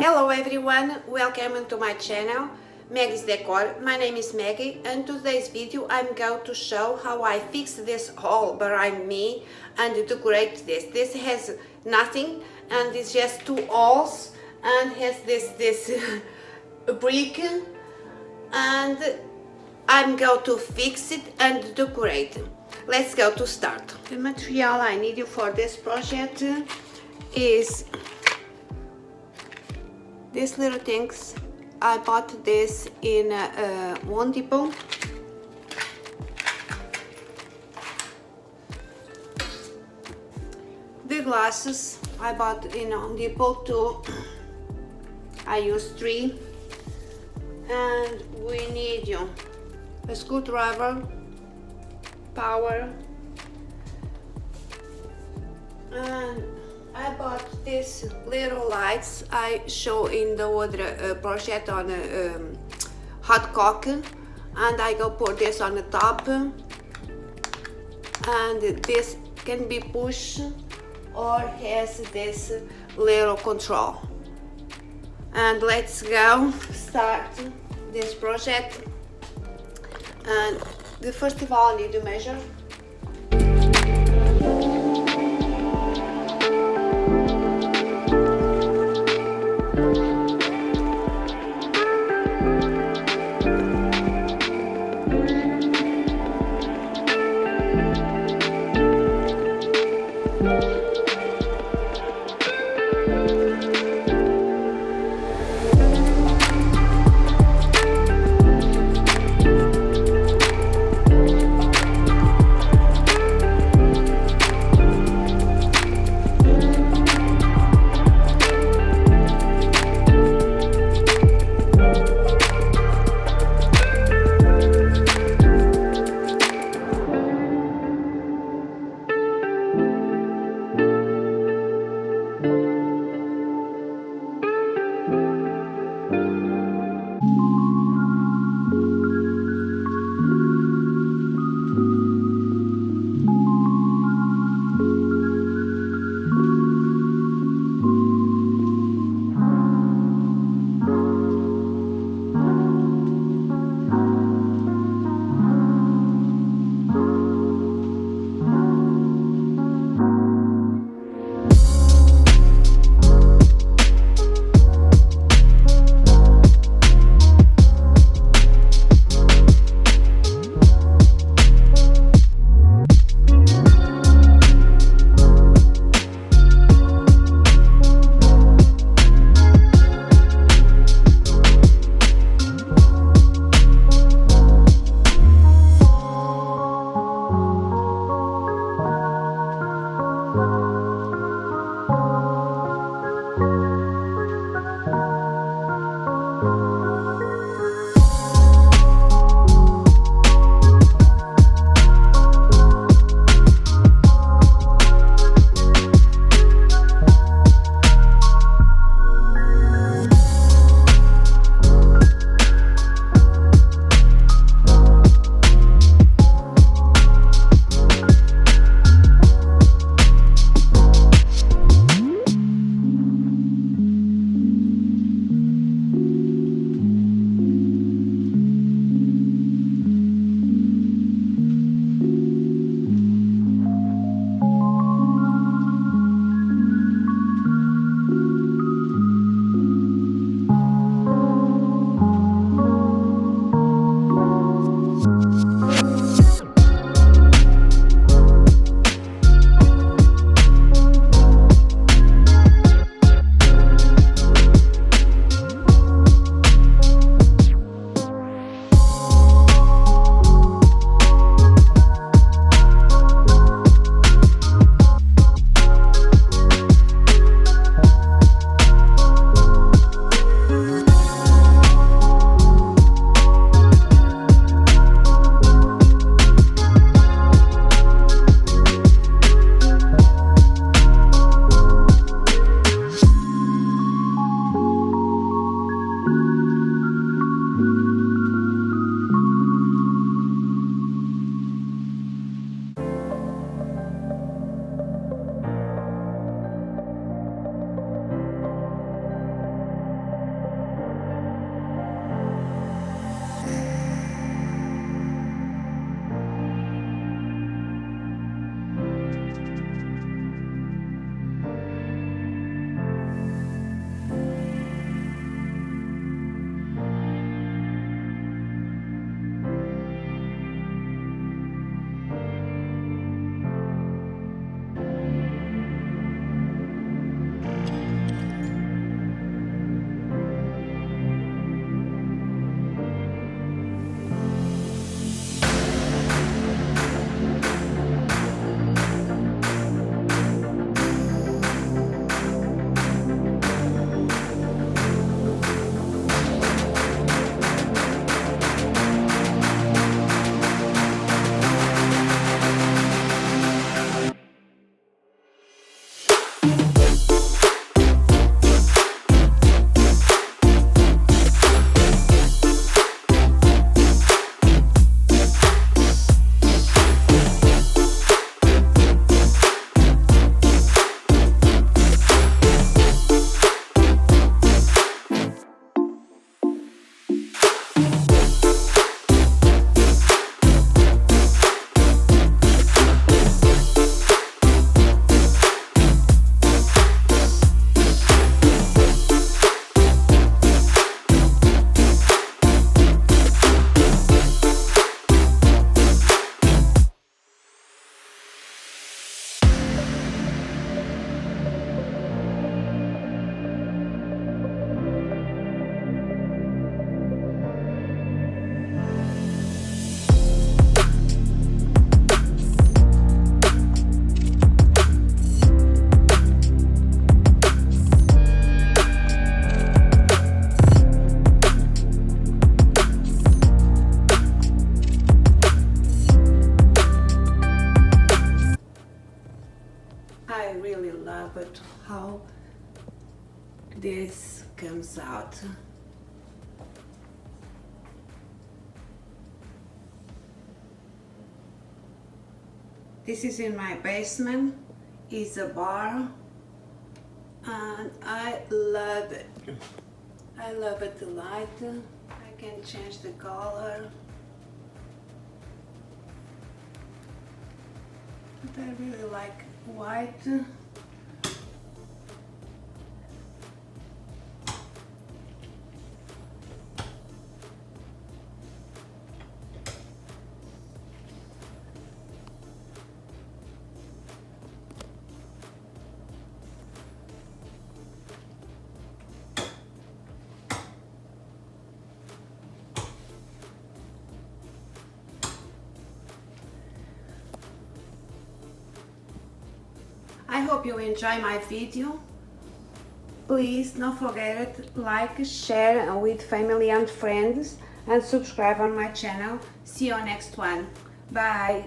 Hello everyone, welcome to my channel Maggie's Decor. My name is Maggie and today's video I'm going to show how I fixed this hole behind me and decorate this. This has nothing and it's just two holes and has this brick, and I'm going to fix it and decorate. Let's go to start. The material I need for this project is these little things. I bought this in Home Depot. The glasses I bought in Home Depot too. I used 3. And we need a screwdriver, power, and I bought these little lights I show in the other project on hot cock, and I go put this on the top, and this can be pushed or has this little control. And let's go start this project. And first of all I need to measure. this comes out. This is in my basement, is a bar, and I love it. I love it a lot. I can change the color. But I really like white. I hope you enjoy my video. Please don't forget to like, share with family and friends, and subscribe on my channel. See you on next one. Bye.